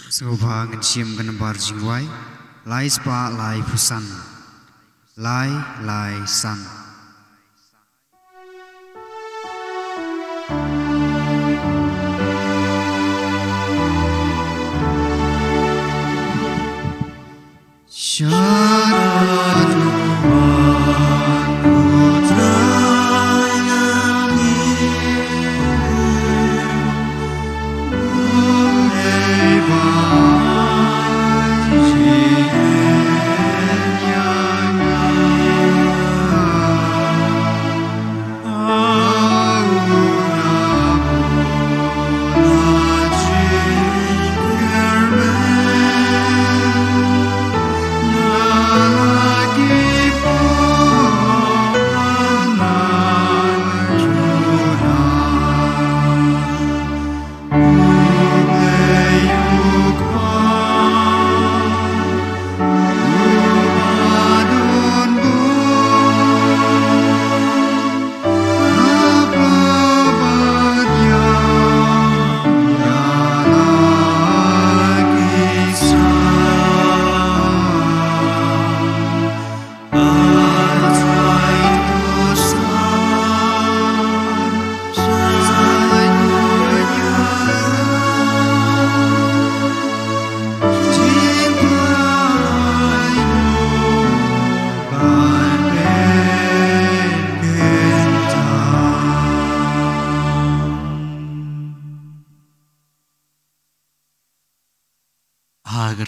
Sengubah ngencium genembar jingwai, lai spa lai pusan, lai san.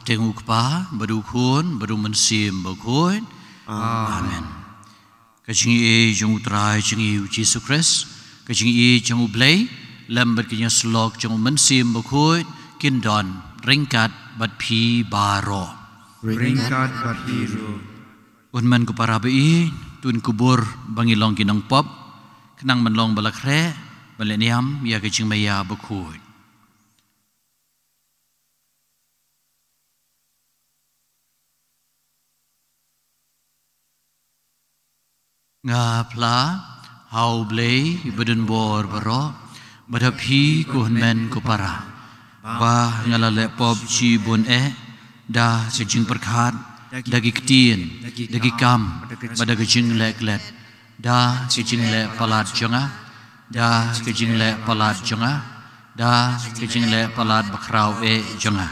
Tengok pa, berukun, berumensim berukun. Amen. Kajing jeng utrai jeng Yesus Kristus, kajing jeng ublay, lambat kajing slok jeng mensim berukun, kindon ringkat bat pi baro. Ringkat bat biru. Unman ku para bei, tun kubur bangilong kinong pop, kenang menlong balakre, baleniam ya kajing maya berukun. Ngapla hau blay beden bor baro badapi kuhmen kupara bah ngalale pop ci bon dah sejing perkat dagi ketien dagi kam pada kejing lek dah kejing lek palat jonga dah kejing lek palat jonga dah kejing lek palat bakrau jonga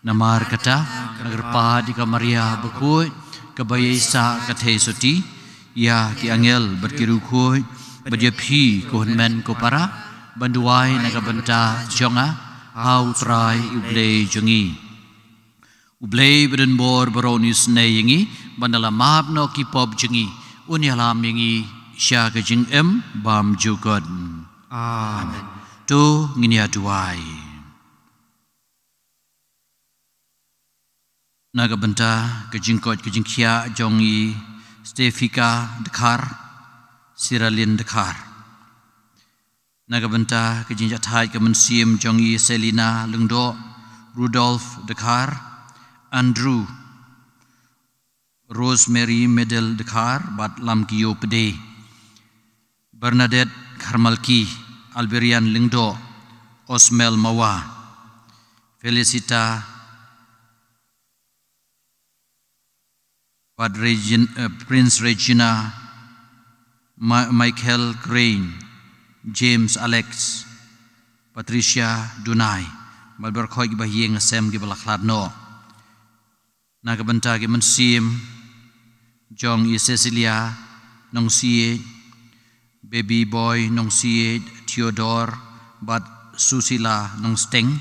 namar kata nagerpa di kamaria bekut kebayisa kathe suti ya ki angel berkirukui berjepi kuhmen kupara banduai nagabenta jonga hau trai ublay jongi ublay beden bor baronis nayingi bandala map no kipop jongi unyalam yingi sya kejing bam jugod. Amen. Tu ngini aduai nagabenta kejing kot kejing kia jongi Stefika Dekar, Siralin Dekar. Nagabenta kejinjat hai kemensim jongi Selina Lungdo, Rudolf Dekar, Andrew, Rosemary Medel Dekar, Bat Lam Kiyo Pede, Bernadette Karmalki, Alberian Lingdo, Osmel Mawa, Felicita Prince Regina, Michael Crane, James Alex, Patricia Dunai, Malberkoi bahiyeng sem gibalakhlad no. Nagabenta gimensim, Jong Cecilia, nong siye, Baby Boy nong siye, Theodore, Bat Susila nong steng.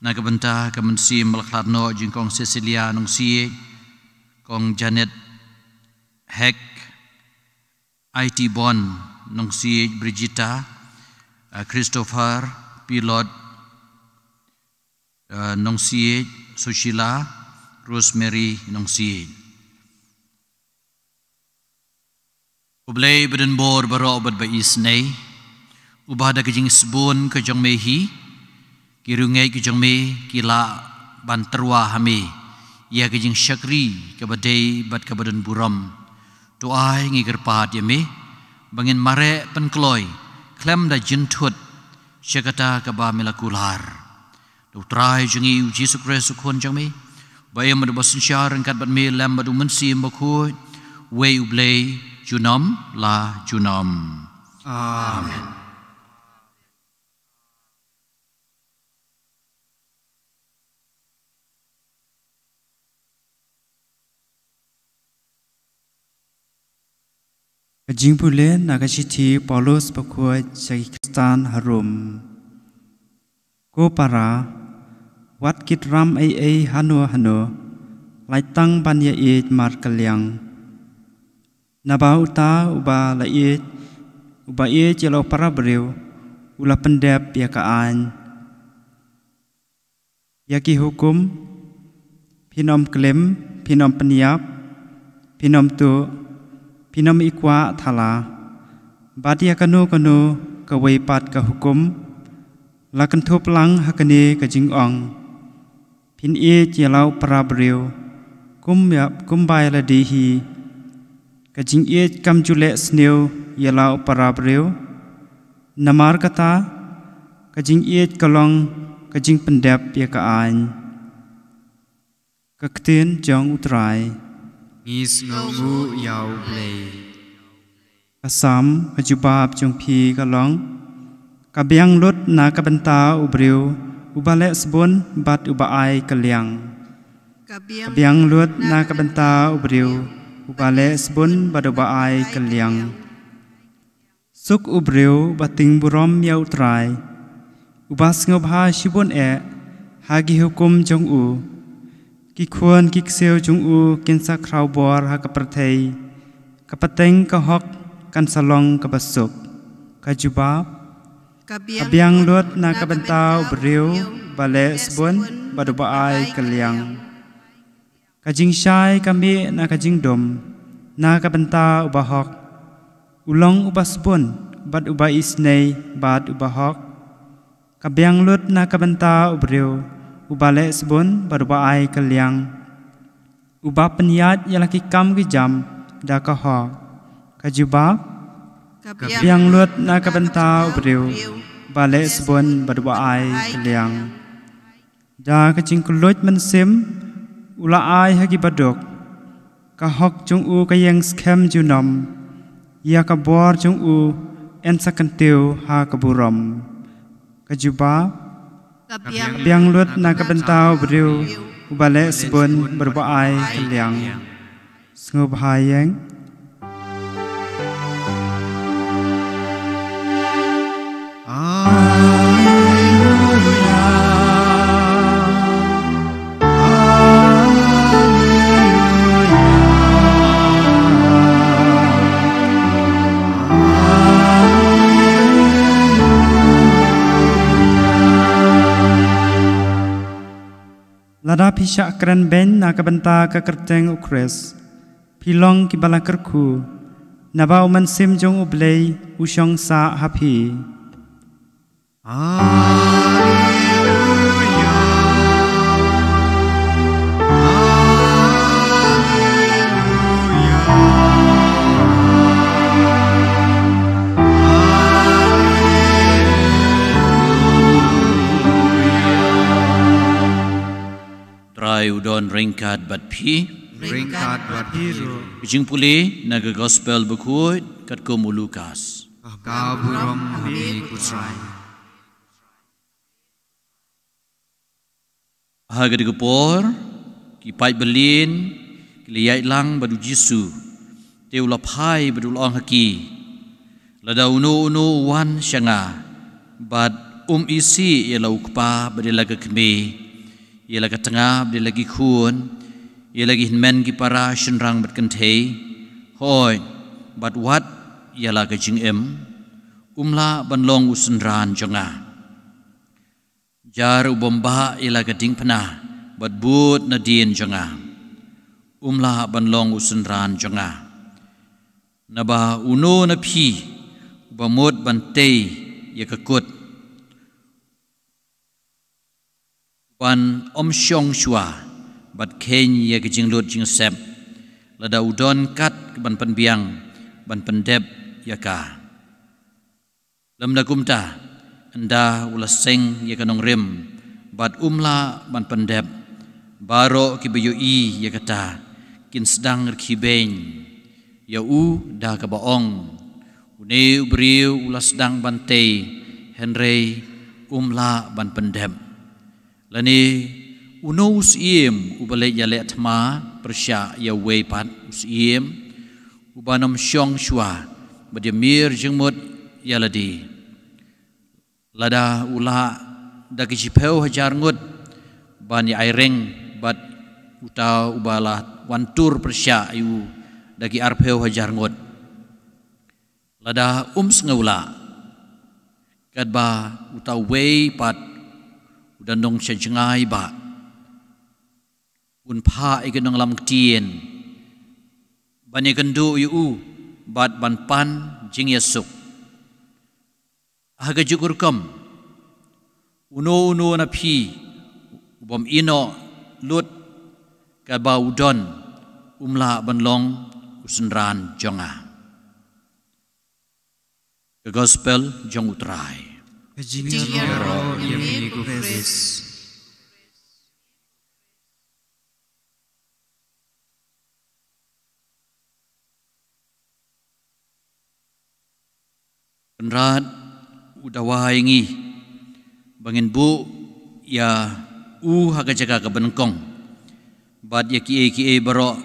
Nagabenta gimensim balakhlad no jingkong Cecilia nong siye, Kong Janet Heck, IT Bon, nong si Brigita, Christopher Pilot, nong si Sushila, Rosemary nong si. Ublay beden bor baro obat ba isnay, ubah da kejing sebun kejong mehi, kirungay kejong me kila banterwa hame. Ia kejing syakri kabadai bat kabadan buram. Doai ngigerpat yame bangin mare penkloy klem da jintut syakata kaba melakular. trai jengi Yesus Kristus kon jang mi bayam madu basin syar angkat bat mi lam madu mensim bakut we ublay junam la junam. Amen. Kajing pule nagasithi Paulus bakut jagi Kristan harum. Ko para wat kit ram ai hanu lai tang ban ya it mar kalyang. Naba uta uba la it uba it jelo para beriu ula pendep ya kaan. Yaki hukum pinom klem pinom peniap pinom tu pinom ikwa thala badia kanu kawai pat ka hukum lakan thup lang hakane ka jing ong pin e jelau para beriu kum bai la dihi ka jing e kam jule sneu yelau para beriu namar kata ka jing e kalong ka jing pendep ya ka an ka ktin jong utrai Ngis ngu yau blay Kasam hajubab jong pi kalong Kabiang lut na kabenta ubriu Ubale sebun bat ubaai kaliang Kabiang lut na kabenta ubriu Ubale sebun bat ubaai kaliang Suk ubriu bating burom yau trai Ubas ngobha shibun Hagi hukum jong u Ki khuan ki kseu jung u kinsa krau bor ha kaperthei kapateng ka hok kan salong ka basuk ka jubab kabiang lut na ka bentau beriu bale sebun badubaai kaliang ka jing syai kami na ka jing dom na ka bentau bahok ulong ubasbun bad ubai isnei bad ubahok kabiang lut na ka bentau beriu ubale sebun badubaai kaliang uba peniat yang laki kam ki jam da ka ho ka jubab kabiang lut na ka bentau beriu bale sebun badubaai kaliang da ka cingkulut mensim ulaai hagi baduk ka hok jung u ka yang skem junom ya ka bor jung u en sakantiu ha ka burom ka jubab Kabiang lut na kabentau beriu ubale sebun berbaai kaliang sengub hayeng Lada pisyak keren ben na kabenta ka kerteng ukres pilong ki bala kerku naba uman sim jong ublei usyong sa hapi Udon ringkat bat pi hiru Bijing puli naga gospel bekut kat kumu Lukas ka burom hami kutrai haga de gepor ki pai belin ki liai lang badu Jisu teu lapai badu long haki lada unu wan syanga bad isi ya lau kpa badilaga kemi ia lagi tengah, dia lagi kun, ia lagi hinmen ki para shenrang berkentei, hoi, bat wat ia lagi jing umla banlong usenran jengah, jar ubomba ia lagi ding penah, bat but nadien jengah, umla banlong usenran jengah, naba uno napi, ubamut bantei ia kekut. Ban om syong shua bat ken ya ke jing lut jing sep lada udon kat ban penbiang ban pendep ya ka lam da kumta anda ulaseng ya kanong rim bat umla ban pendep baro ki bayu ya kata kin sedang kibeng ya dah ka baong une ubriu ulas sedang bante henry umla ban pendem lani uno usiem ubale yale atma persya ya weipat usiem ubanom syong shwa bademir jengmut yaladi lada ula daki cipeu hajar ngut ban ya aireng bat uta ubala wantur persya yu dagi arpeu hajar ngot lada sengula kadba uta wei pat udandong sejengai ba unpa ikenong lam tien bani kendu yu bat ban pan jing yesuk haga jukur kam uno na pi ubom ino lut kadba udon umla banlong usenran jonga. The Gospel jong utrai. Kejingaro yemi kufres. Penrat udawa ingi bangin bu ya haga jaga kebenengkong bad ya kie baro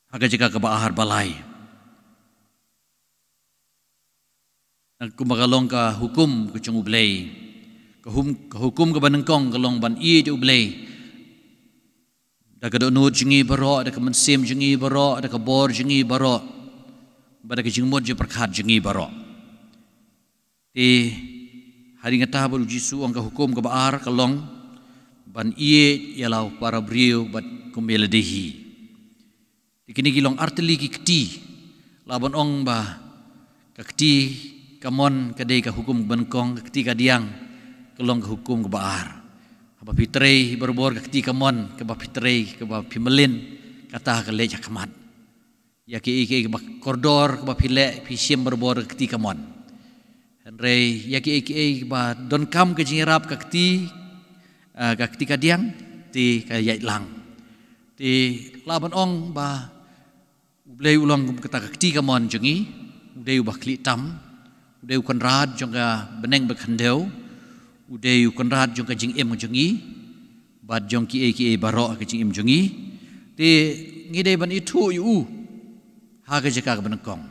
haga jaga kebaahar balai aku magalong ka hukum ke cung ublay ka hukum ke benengkong kalong ban de ublay da ka donut jingi baro da ka mensim jingi baro da ka bor jingi baro bada ka jingmot je perkhat jingi baro ti hari ngata baru jisu ang ka hukum ke baar kalong ban yalau para brio bat kumbeledehi dikini gilong arteli ki kti laban ong ba ka kti kamon kadai ka hukum benkong ka kti ka diang kalong ka hukum ke baar apa pitrei berbor ka kti kamon ka ba pitrei ka ba pimelin kata ka leja kamat ya ki ba kordor ka ba pile pisim berbor ka kti kamon henrei ya ki ba don kam ka jingirap ka kti ka diang ti ka yait lang ti laban ong ba ublay ulang kata kakti kamon jengi uday ubah kli tam uday ukan rad jongga beneng bekhandeu uday ukan rad jongga jing em jengi bad jong ki baro ka jing em jengi ti ngidai ban itu yu ha ka jaka ka benengkong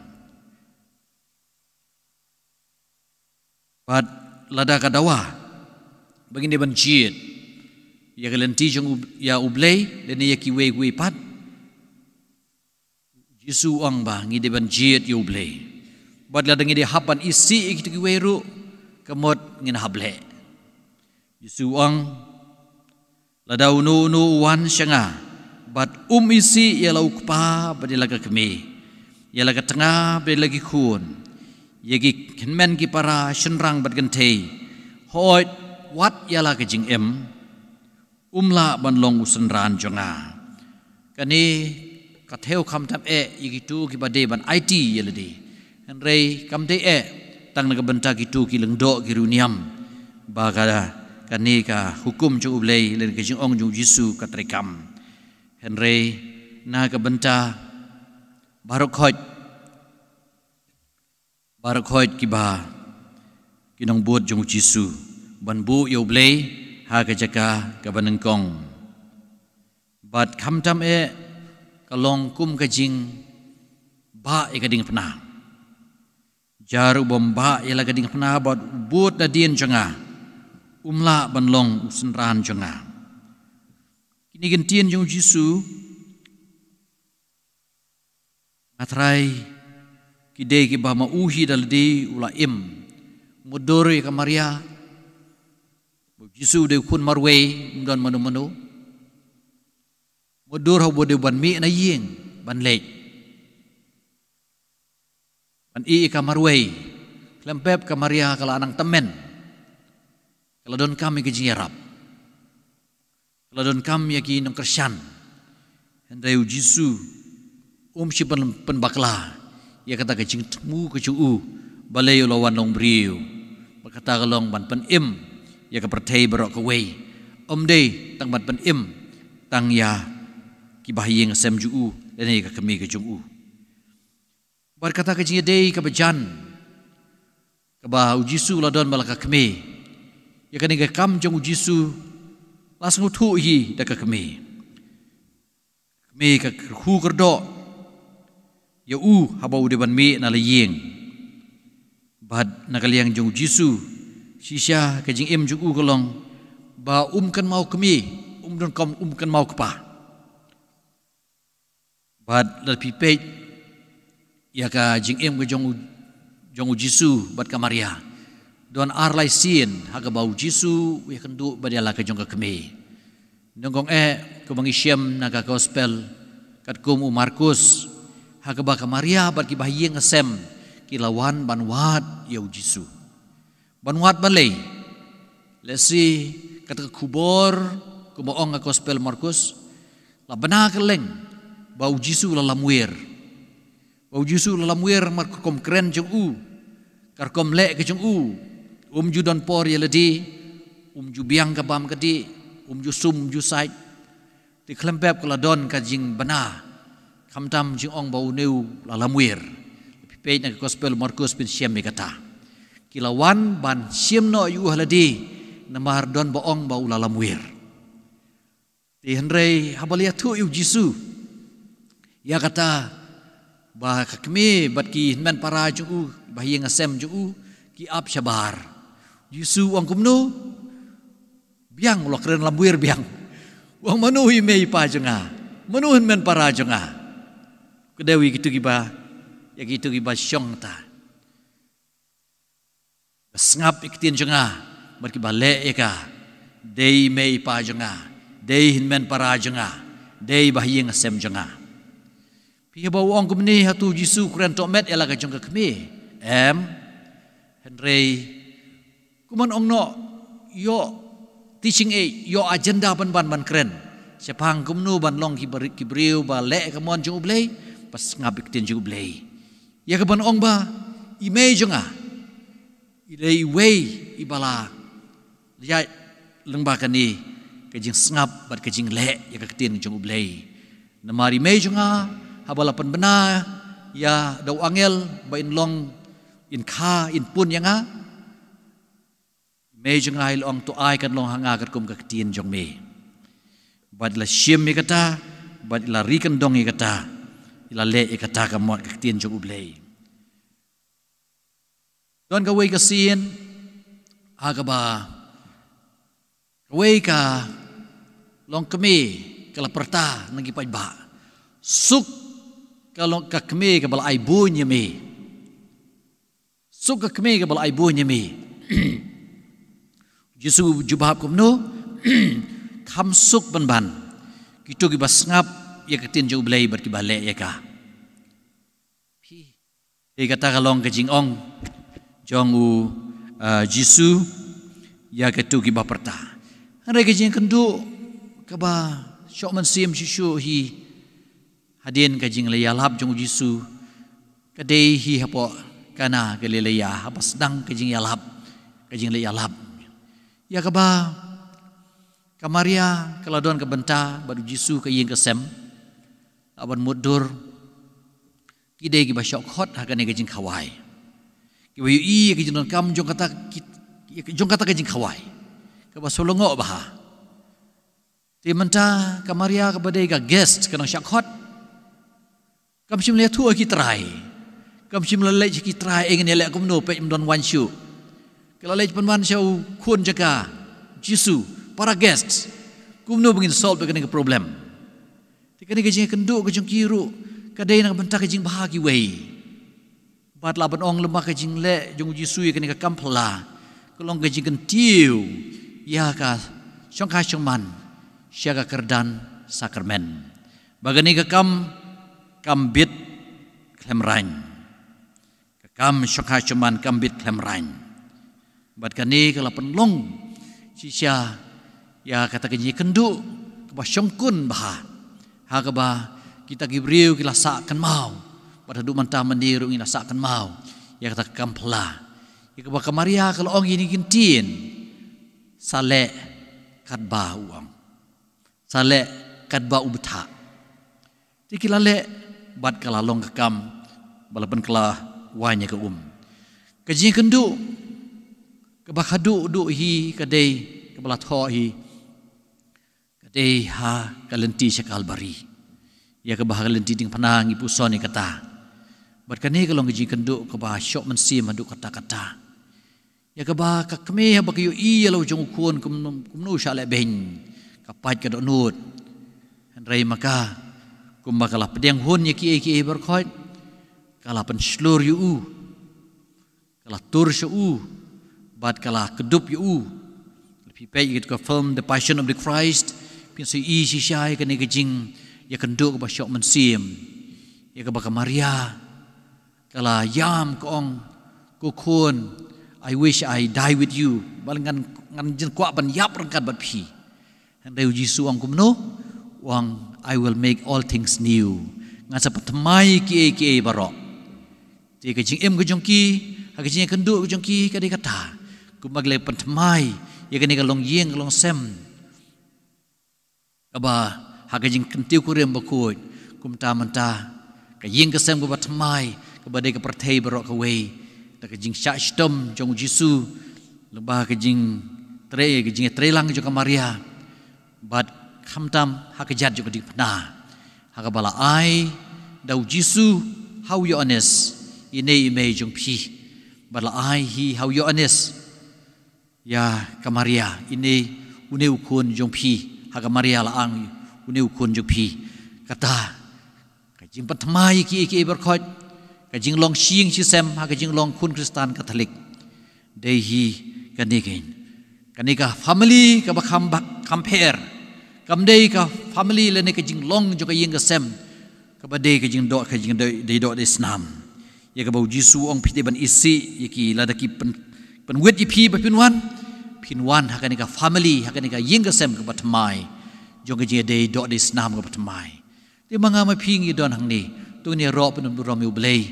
bad lada ka dawa begini ban jid ya kalenti jong ya ublay dan ya ki we pat Yesu ang ba ngide ban jid yu ble badla ngide hapan isi ikiti weru kamot ngin hable Yesu ang ladau nu wan syanga bad isi ya lau kpa badila ka kemi ya laga tengah badila ki kun yagi kenmen ki para shenrang bad gante hoit wat ya la ka jing em umla ban long usenran jonga kani katheu kham tam yigitu ki bade ban IT yeledi henrei kam de tang naga benta gitu ki lengdo ki runiam bagada kani ka hukum ju ublei len ke jing ong ju Yesu katrekam henrei na ka benta barokhoj ki ba kinong buat jung Yesu ban bu yo ublei ha ka jaka ka banengkong bat kham tam kalong kum kajing ba ikading pena jaru bomba ila kading pena bot but da dien jonga umla banlong usenran jonga kini gentien jong Yesu atrai kidei ki ba mauhi daldi ula im mudore ka Maria Yesu de kun marwe don manu mudur hau bode ban mi na ying ban lek ban ka marwei klempep ka Maria kala anang temen kala don kami ke jingarap kala don kami yaki nong kersyan hendai Yesu si pen bakla ya kata ke jing temu ke juu balai lawan long briu berkata kalong ban pen ya ka perthei barok ka wei dei tang bat ban im tang ya ki bahiyeng sem ju dan ka kami ka jung berkata ka jing dei ka bajan ka ba ujisu ladon balaka kami ya kan ka kam jung ujisu langsung thu hi da ka kami ka khu kerdo ya habau de ban mi na la yeng bad nakaliang jung ujisu sisya ka jing im jung kolong ba kan mau kami don kom kan mau kepa bad la pipet ya ka jing im ka jong jisu bad ka Maria don arlai sin ha ka bau jisu ya kan du badiala ka jong ka kami nongong ka mangisyam na ka gospel kat kum Markus ha ka ba ka Maria bad ki bahiyeng asem kilawan banwat ya jisu banwat balay lesi kata kubor kumoong nga gospel Markus la bana keleng bau jisu la lamwir bau jisu la lamwir mar kom kren jung kar kom le ke jung ju don por ye ledi ju biang ka bam kadi ju sum ju sai ti klempep kala don ka jing bana kamtam jing ong bau neu la lamwir pe na gospel Markus bin siam me kata kilawan ban siam no yu haladi namar don boong bau lalam wir ti henrei habalia tu yu jisu ya kata ba kami bat ki men para ju bahiyeng asem ju ki ap sabar jisu wang kumno biang lo keren lamwir biang wang manuhi mei pa jenga manuhin men para jenga kedewi gitu giba ya gitu giba syong ta sngap ikitin jenga berki balik ya ka dei mei pa jenga dei hinmen para jenga dei bahiyeng asem jenga pi bau ong kumni hatu jisu kren tomet ela ka jong ka kemi henrei kuman ong no yo teaching yo agenda ban kren sepang kumnu ban long ki briu ba le ka mon jong ublei pas ngabik tin jong ublei ya ka ban ong ba imei jenga idei wei ibala ya lengba kani kejing sengap bat kejing le ya ketin jong ublei namari mei junga habalapan bena ya dau angel ba in long in kha in pun yanga mei junga ilong to ai kan long hanga kat kum ketin jong me bad la shim me kata bad la rikan dong e kata ila le e kata ka mot ketin jong ublei don ka wei ka sin aga ba wei ka long kami kala perta nagi ba suk kalong ka kami ka bal ai bunya me suk ka kami ka bal ai bunya me jisu jubahap kumno kam suk ban kitu ki basngap ya ketin jo blai ber ki bale ya ka pi kata kalong ka jingong jong jisu ya ketu ki ba perta Hari kejeng kendu kaba syok mensim sisu hi hadin kejeng layalap jong jisu kadai hi hapo kana kelelaya apa sedang kejeng yalap kejeng layalap ya kaba kamaria keladon kebenta badu jisu ke yeng kesem aban mudur kidai ki ba syok hot hakane kejeng khawai ki bayu i kejeng don kam jong kata kejeng khawai kaba solongo baha ti menta kamaria kabadai ka guest kanang syakhot kam sim le thu ki try kam sim le ki try engin le kom no pe don wan shu kala le panwan syau khun jaka jisu para guests kum no bengin solve ka problem ti kani ka jing kendu ka jing kiru kadai nang benta ka jing bahagi wei bat laban ong lemah ka jing le jong jisu ka ni ka kampla kolong ka jing kentiu ya ka syong ka syong man syaga kerdan sakramen bagani ka kam bit klemrain ka kam syong ka syong man kam bit klemrain bat kani kala penlong sisya ya kata kenyi kendu ka syong kun bah ha ka ba kita gibriu kila sakan mau pada du mantah mendiru ina sakan mau ya kata kampla ya ka ba kamaria kalau ong ini gintin sale kadba uang sale kadba ubta tikila le bat kala long kakam balapan kala wanya ke kajing kendu kebakhadu du hi kadai kebala tho hi kadai ha kalenti sekal bari ya kebahagalenti ding panang ipu soni kata bat kani kalong kajing kendu kebah syok mensim adu kata-kata ya kebah kakme ha bakayu i lo jong kun kumnu syale ben kapat ka donut rai maka kumbakalah pedang hun ya ki berkhot kalah penslur yu kalah tur syu bat kalah kedup yu lebih baik itu film The Passion of the Christ pinsi i si syai kani kajing ya kenduk ba syok mensim ya ka baka Maria kalah yam kong kukun I wish I die with you balangan ngan jen kwa ban yap rangkat bat phi handai Yesus ang kumno wang I will make all things new ngan sapat mai ki barok ti kajing em kajong ki ha kajing kenduk kajong ki kadai kata kumagle pantamai ya kani kalong yeng kalong sem aba ha kajing kentiu kurem bakut kumta manta kajing kesem ku batmai kebadai ke perthai barok ke wei ta kajing syak stom jong Yesus lebah kajing trelang jong Maria bat khamtam hakajat juga di pernah hakabala ai dau Yesus how you honest ini ime jong pi bala ai hi how you honest ya kamaria ini une ukun jong pi hakamaria la ang une ukun jong pi kata kajing patmai ki berkhot kajing long sing si sem hakajing long kun Kristan Katolik dei hi kanika family ka bakam compare kamdei ka family le ne kajing long jo ka yeng ka sem ka badei kajing dot kajing dei dot Islam ya ka bau Yesus ong pite ban isi yaki ladaki pen wet ipi ba pinwan hakani ka family hakani ka yeng ka sem ka batmai jo ka je dei dot Islam ka batmai ti manga ma phing i don hang ni tu ni ro pen ro mi blei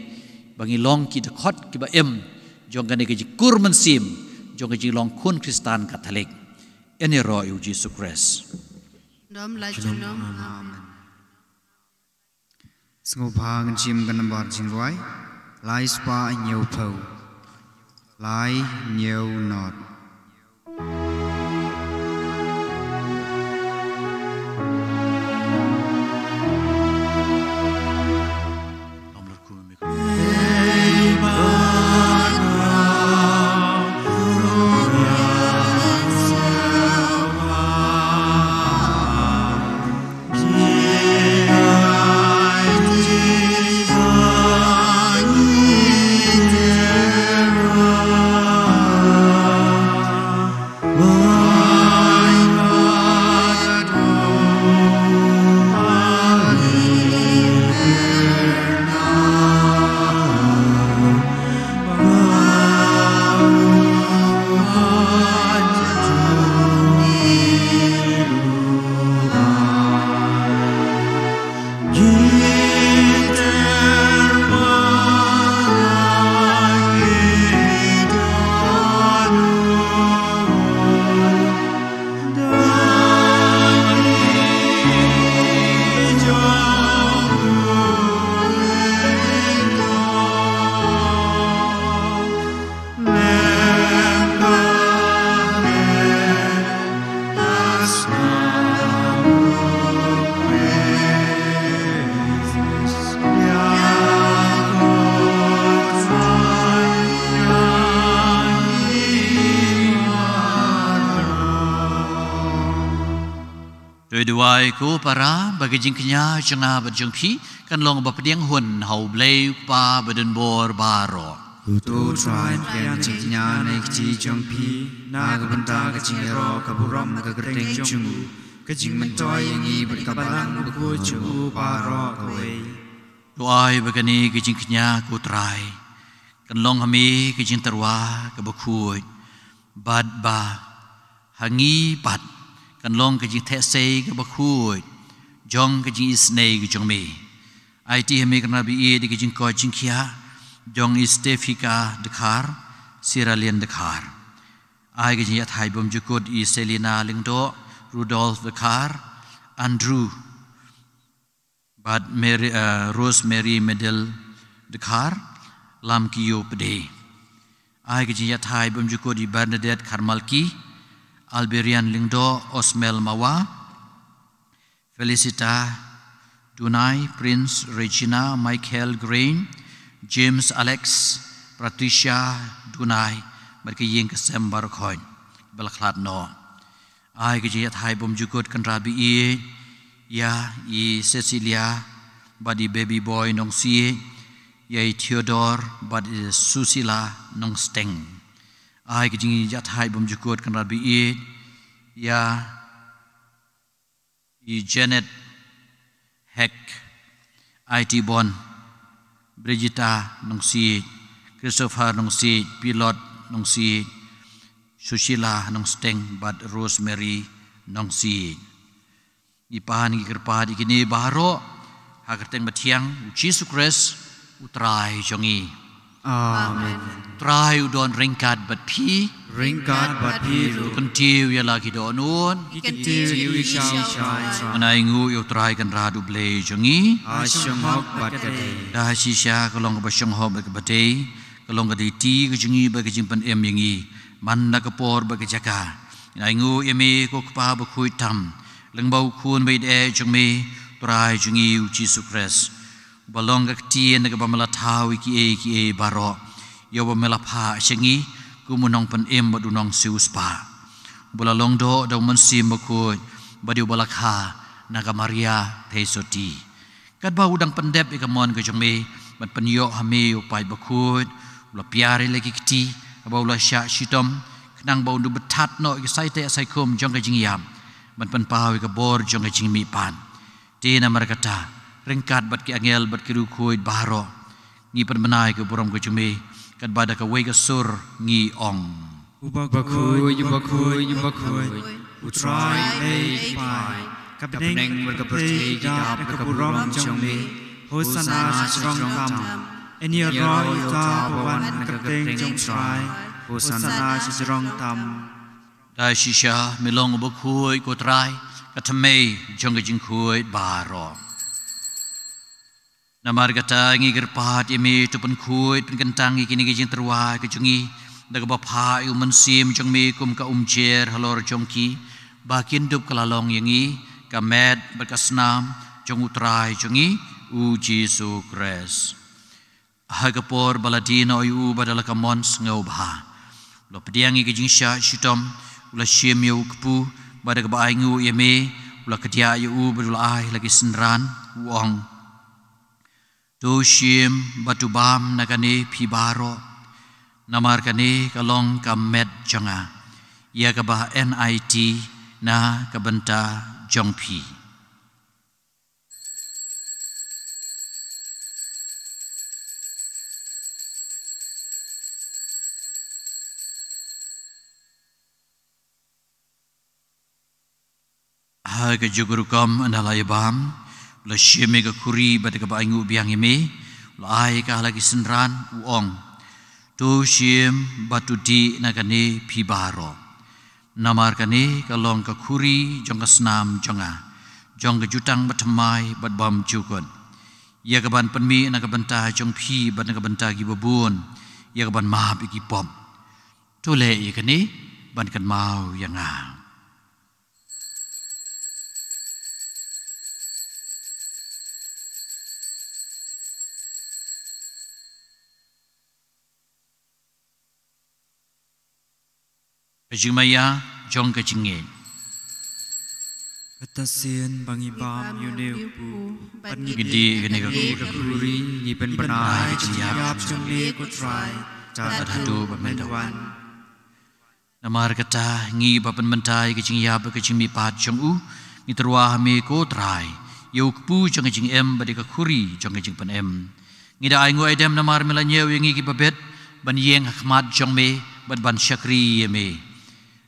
bangi long ki ta khot ki ba em jo ka ni ka ji kurman sim jo ka ji long kun Kristan Katolik ene ro yu Jesus Christ Dom la chunom Sngô phang chim gan bar jing roi lai spa nhiều phâu lai nhiều nọt Dua ku para bagi jingknya jengah berjengpi kan long bapediang hun hau blei pa badan bor baro. Tu try yang jingknya naik ji jengpi naga benta kecingero kaburam kegerdeng jungu kejing mentoy yang i berkabalang beku jungu baro kawe. Doai bagani kejingknya ku try kan long hami kejing terwa kebekui bad ba hangi bad kan long kejing tesei ke bakui jong kejing isnei ke jong me IT hame kan nabi e di kejing ko jing kia jong istefika dekar siralian dekar ai ke jia thai bom jukut I Selina Lingdo Rudolph Dekar Andrew Bad Mary Rosemary Medel Dekar lam kiyo pede ai ke jia thai bom jukut I Bernadette Karmalki Alberian Lingdo Osmel Mawa Felicita Dunai Prince Regina Michael Grain James Alex Patricia Dunai mereka yang kesem barokoin balaklat no ai ke jia thai bom jukut kan rabi ya I Cecilia badi baby boy nong si ya I Theodore badi Susila nong steng ai ke jia thai bom jukut kan rabi ya I Janet Heck IT Bon Brigita nong si Christopher nong si Pilot nong si Sushila nong steng bad Rosemary nong si ipan gikerpa dikini baharo hakerteng batiang Jesus Christ utrai jongi Amen. Trai udon ringkat bat pi Ringkat bat piru. kentiu ya lagi donun Ikentiu ishau. menaingu yo trai kan radu ble jongi Asyong hok bat kade. dah sisya kalong ba syong ho ba bate kalong ga ti ga jongi ba ga jimpan em yangi manna ka por ba ga jaka naingu eme ko pa ba khui tam lengbau khun bai de jongme trai jongi Jesus Christ balong ga tien ga ba mala thau ki e baro yo ba mala pha shengi kumunong pan em ba dunong sius pa bula long do dong man sim ba khu ba diu balakha naga Maria theisoti kat ba udang pendep e kamon ga jongme ban panyo hame yo pai ba khu la piare lagi kiti ba ula sha shitom knang ba undu betat no ki sai te sai kum jong ga jingyam ban pan pau ga bor jong ga jingmi pan ti na markata ringkat bat ki angel bat ki ru khoi baro ngi pan manai ke borom ko jongme kat bada ka wei ga sur ngi ong Ubakui. Utrai ei pai. Kapneng berkepeti dap berkeburong jongmi. Hosana strong tam. Eni roy ta bawan kapteng jong trai. Hosana strong tam. da shisha melong ba khoi ko trai ka thame jong ga jing khoi baro namar kata ngi gerpat imi tu pen khoi pen kentang kini gi jing terwa ke jungi da ba pha yu man sim jong mi kum ka jer halor jongki bakin dup kalalong yangi ka med berkasnam jong utrai jungi u Jesus Christ hagapor baladino yu badala ka mons ngau bha lo pediangi gi jing sha shitom ula shim yu kpu bada ka baingu yeme ula kedia yu badul ai lagi senran wong tu shim batu bam nagane pibaro namar kane kalong kamet janga ya ka bah NIT na kabenta jongpi haga jugurukam andalai bam la shime ga kuri bada ka baingu biang yeme la ai ka lagi senran uong tu shim batu di nagane pibaro namar kane kalong ka kuri jong ka snam jonga jong ka jutang batmai bat bam jukon ya ka ban penmi na ka banta jong phi bat na ka banta gi babun ya ka ban ma bi gi pom tu le ye kane ban kan mau yanga Jumaya jong ka jingge Katasin bangi bam yuneu pu. gidi gene ka Kuri ni pen benai jiap jongli ku try. Hadu bamendawan namar kata ngi bapan mentai ke jing ya ke jing mi pat jong u ni terwa me ko trai yo pu jong jing em bade ka khuri jong jing pan em ngi da ai ngo idem namar melanyew ngi ki babet ban yeng khmat jong me ban ban shakri ye me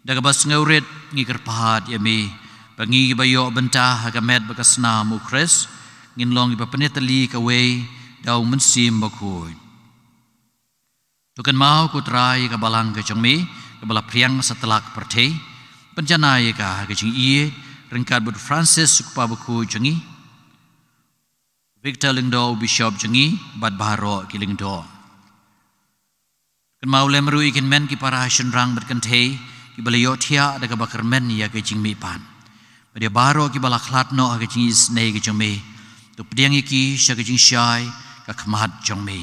daga bas ngauret ngi kerpat ye me bangi bayo benta hagamet bakasna mu kres ngin long ba panetali ka we daw mensim bakoi tukan mau ku trai ka balang ka jong me kebala priang setelah pertei penjana ye ka kejing iye rengkat but Francis sukpa buku jengi Victor Lingdo Bishop jengi bad baharo ki Lingdo kan mau lemru ikin men ki para shenrang berkentei ki bala yotia ada ka bakar men ya kejing mi pan dia baro ki bala khlatno ha kejing isnei ki jome tu pediang iki sya kejing syai ka khmat jome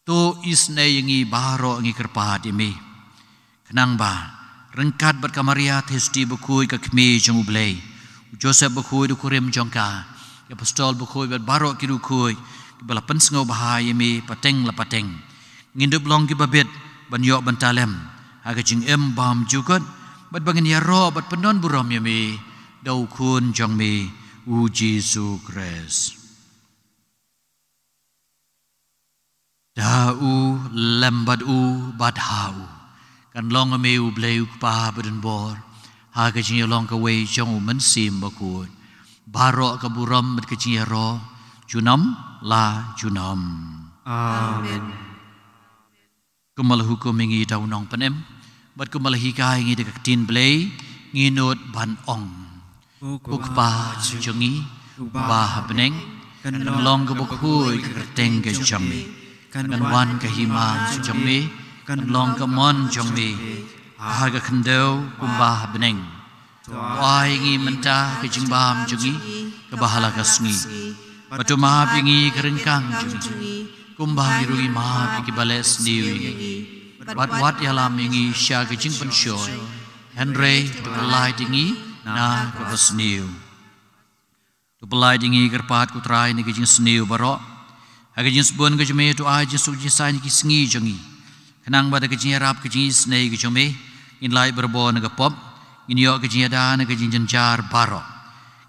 tu isnei ngi baro ngi kerpat imi kenang ba rengkat berkamaria testi bukui ke kmi jong ublei Joseph bukui du kurim jongka apostol bukui baro ki dukui ki bala pensngau bahaya mi pateng la pateng ngindup long ki babet ban yok ban talem aga jing em bam jugot bat bangin ya ro bat penon buram yami dau kun jong mi u Jesu Christ dau lambat u bat hau kan long me u bleu pa beden bor ha ka jing long ka wei jong men sim ba ku baro ka buram bet ka jing ro junam la junam Amen. kumal hukum ngi dau nong panem bat kumal hi ka ngi de ka tin blei ngi not ban ong uk pa jongi ba beneng kan long ka bu ku ka teng ka jong kan wan ka hima jong me kan long ka mon jong mi ha ga khandeu kumba beneng wai ngi menta ke jingbam jungi ke bahala ka sngi patu ma pingi kerengkang jungi kumba irui ma pingi bales niwi wat yalam ngi sya ke jing penshoy henry to belai dingi na ke besniu to belai dingi kerpat kutrai ni ke jing sniu baro ha ke jing sebon ke jeme to ai jing suji sai ni ki sngi jungi kenang pada kejing rap kejing snei kejome in lai berbo na pop in yo kejing ada na kejing jenjar baro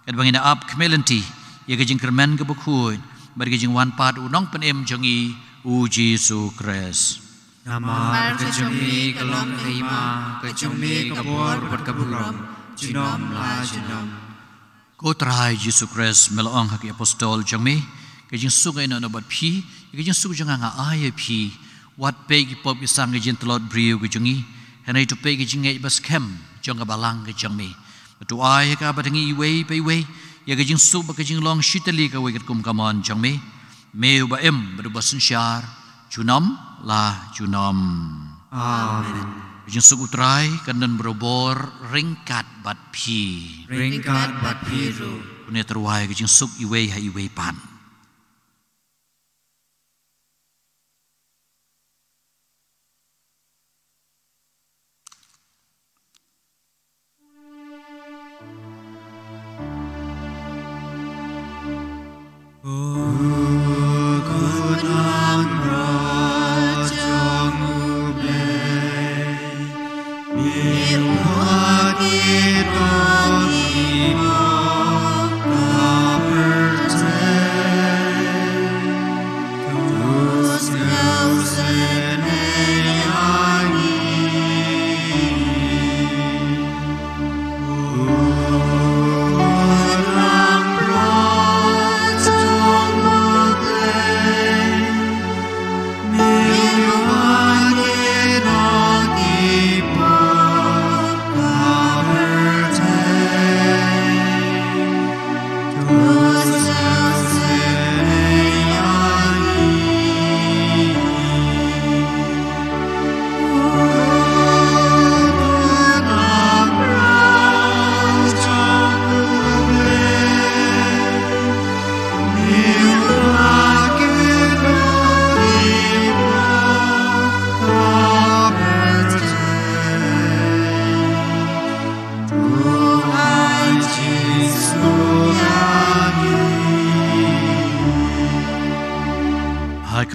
kat bangina up kmelenti ye kejing kermen ke bukui bar kejing wan pat unong penem jongi u Jesu Christ Nama kejumi kelong keima kejumi kebor berkeburam jinom la jinom ko trai Jesu Christ melong hak apostol jongi kejing sugai na bat phi kejing sug jonga nga ai phi wat pegi pop ki sang jin telot briu ki jungi henai to pegi jingai bas kem jonga balang ki jongmi tu ai ka badangi wei pe wei ya ki jing su ba ki jing long shitali ka wei kum kamon jongmi meu ba em ba basun syar junam la junam Amen. jing su utrai kandan berobor ringkat bat phi Ringkat bat biru ne terwai ki jing suk iwei ha iwei pan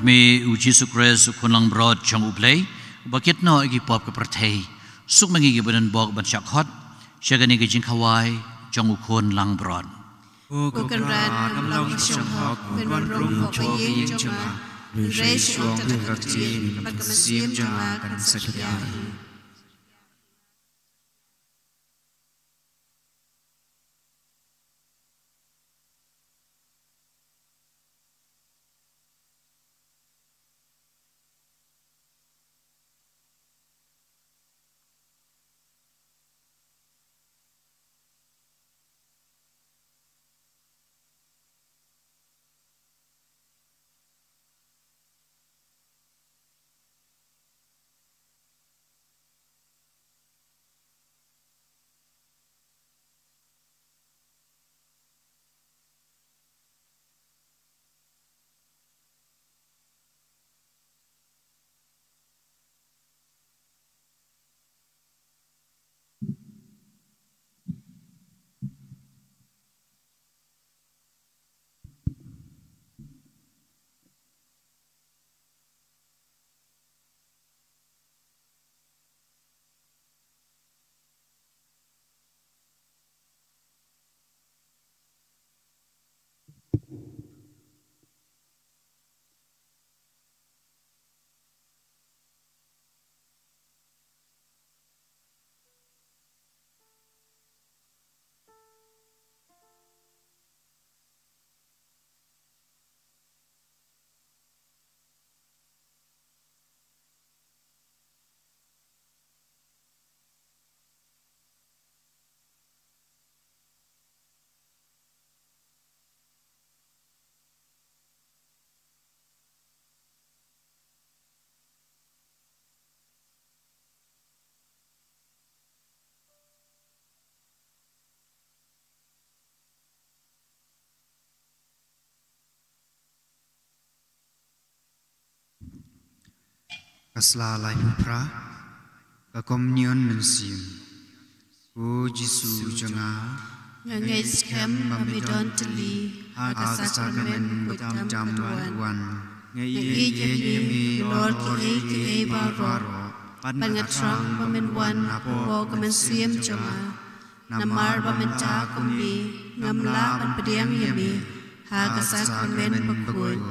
Kami Jesu Christ kunlang broad chong uplay bakit no igi pop ka pertei suk mangi badan bok ban shakhot syagani gi jingkhawai chong ukun lang broad Bukan ran long shong hok ben rong hok ye choma re shong ta kerti pat kemasiem choma kan sakya Kaslalai pupra kakomnion mensim ku Jisu janga ngai skem mamidon teli hakasakramen butam wan ngai yemi lord ke baro pangatram pamen wan apo kamen siem jama namar pamen ta kumbi ngamla pan pediang yemi hakasakramen pakut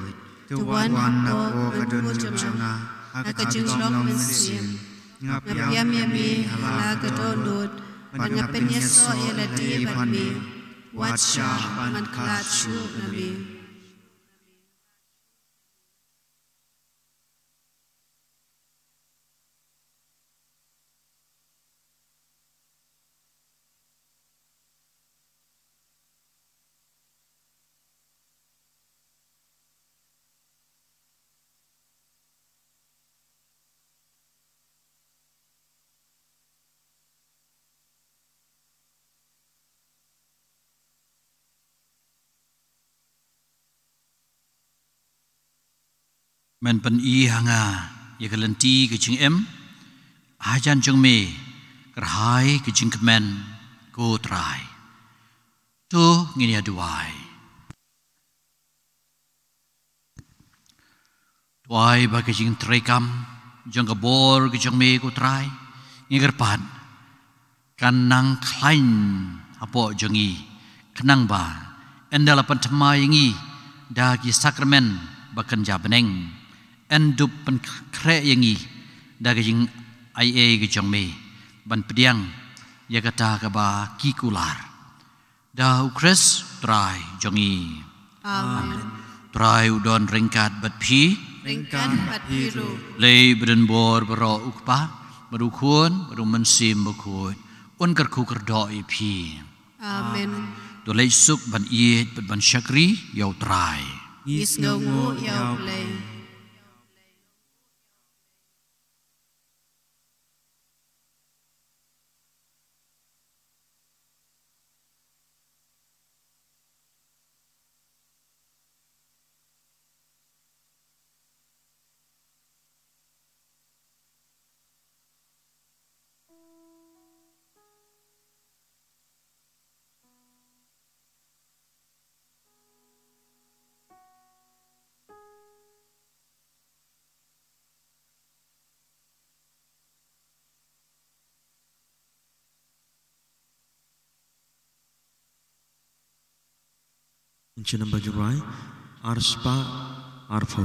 tuan apo kadun jama hakajung long mensim ngapiam yemi halakadonut Pangapin Yeso eladi badmi wacha man klachu nabi Men pen I hanga ya kalenti ke jing em ajan jong me kerhai ke jing kemen go try tu ngini aduai tuai ba ke jing trekam jong kabor ke jong me go try ngiger pan kanang klain apo jongi kenang ba endala pan thmai ngi dagi sakramen bakan jabeneng endup pen kre yangi daga jing ia ke jong me ban pediang ya kata ka ba kikular da ukres try jongi amen try udon ringkat bat phi ringkan bat biru lei beren bor bero ukpa baru kun baru mensim bakut un kerku kerdo I phi amen do lei suk ban iet ban syakri yau try is ngongu yau play Inci number jurai arspa arfo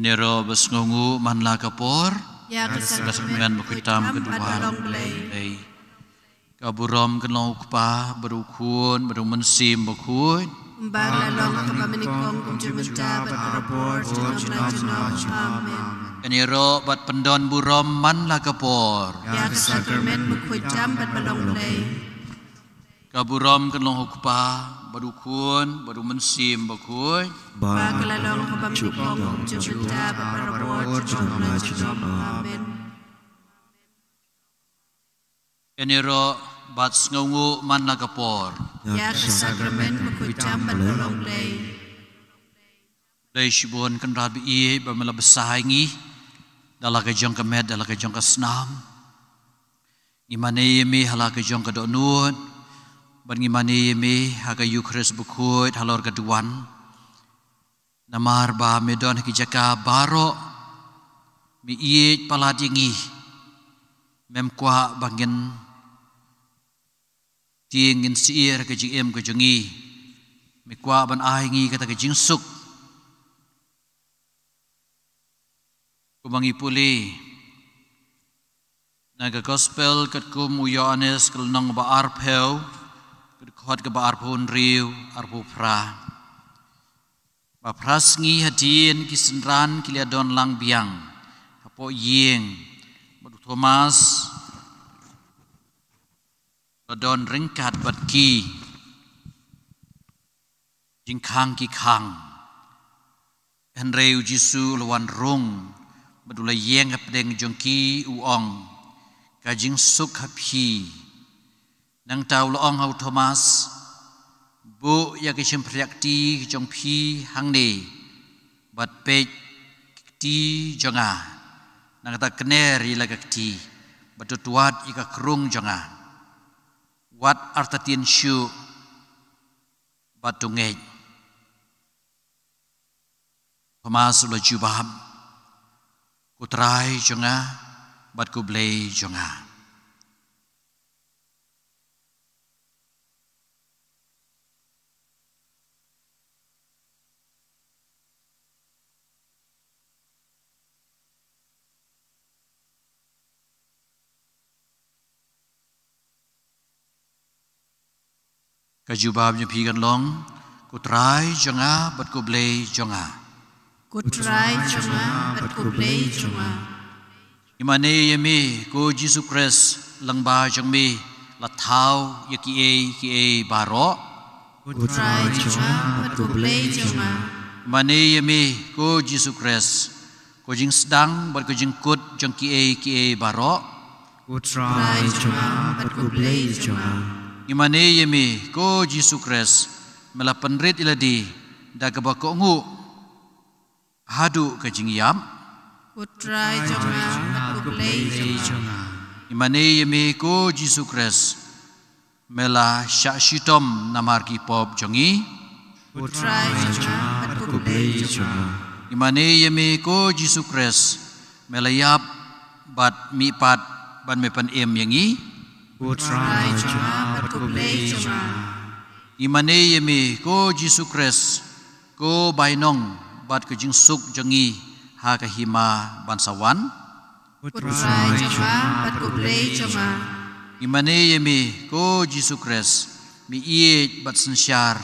Nero besngungu manla kapor ya kesaksian bukitam kedua lei kaburom kenau kupa berukun berumensim bukun Mbala long kapamanikom kumjumenta bat rapor jenama amen Eniro bat pendon burom man la kapor. Ya ke sakramen mukhui jam bat balong lay. Kaburom kan long hukpa badukun badu mensim bakui. Ba kelalong kabam tikom jubita bat barabot jubam la jubam. Amen. Eniro bat ngungu man la kapor. Ya ke sakramen mukhui jam bat balong lay. Lay shibun kan rabi iye bamela besahingi dalam kejong kemed dalam kejong kesnam. Imane yemi hala kejong kedonut. Ban imane yemi haga yukris bukut halor keduan. Namar ba medon kijaka baro mi iye paladingi memkwa bangin tiingin siir kejing kejongi mikwa ban ahingi kata kejing suk. Kumangi puli naga gospel kat kum Yohanes kelnong ba arpeu kat khot ke ba arpun riu arpu pra ba prasngi hadin kisenran kiliadon lang biang hapo yeng badu Thomas badon ringkat bat ki jingkang ki kang henreu jisu lawan rung badula yeng kapdeng jongki uong kajing suk hapi nang tau loong hau Thomas bu ya kishim priakti jongpi hangne bat pej ti jonga nang ta kner ila kakti batutuat ika krung jonga wat artatien syu batungej Thomas ula jubab kutrai jonga bat kublei jonga. Kajubab nyu pigan long kutrai jonga bat kublei jonga. Kutrai jonga bat kublei jonga. Imane yemi ko Jesus Christ langba jongmi la thau ki e baro. Kutrai jonga bat kublei jonga. Imane yemi ko Jesus Christ ko jing sedang bat ko jing kut jong ki e baro. Kutrai jonga bat kublei jonga. Imane yemi ko Jesus Christ mela penrit iladi da kabako ngu hadu ke jing yam. Kutrai jonga bat kublei jonga. Imane yemi ko Jesus Christ mela syak shitom namar ki pop jongi. Kutrai jonga bat kublei jonga. Imane yemi ko Jesus Christ mela yap bat mi pat ban me pan em yangi. Kutrai jonga bat kublei jonga. Imane yemi ko Jesus Christ ko bainong bat ke jing suk jongi ha ka hima bansawan. Kutrai jonga bat kublei jonga. Imane yemi ko Jesus Christ mi iet bat sensyar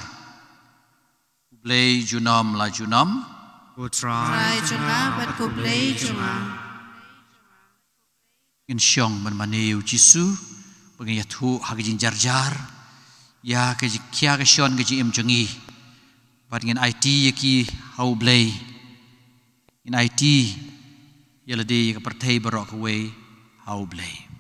kublei junom la junom. Kutrai jonga bat kublei jonga. In syong man maneu jisu bagi ya thu ha ka jing jarjar ya ka kia ka syon ka jing em jongi bat ngin IT yaki hau blei in IT yalade ka partai barok away hau blei.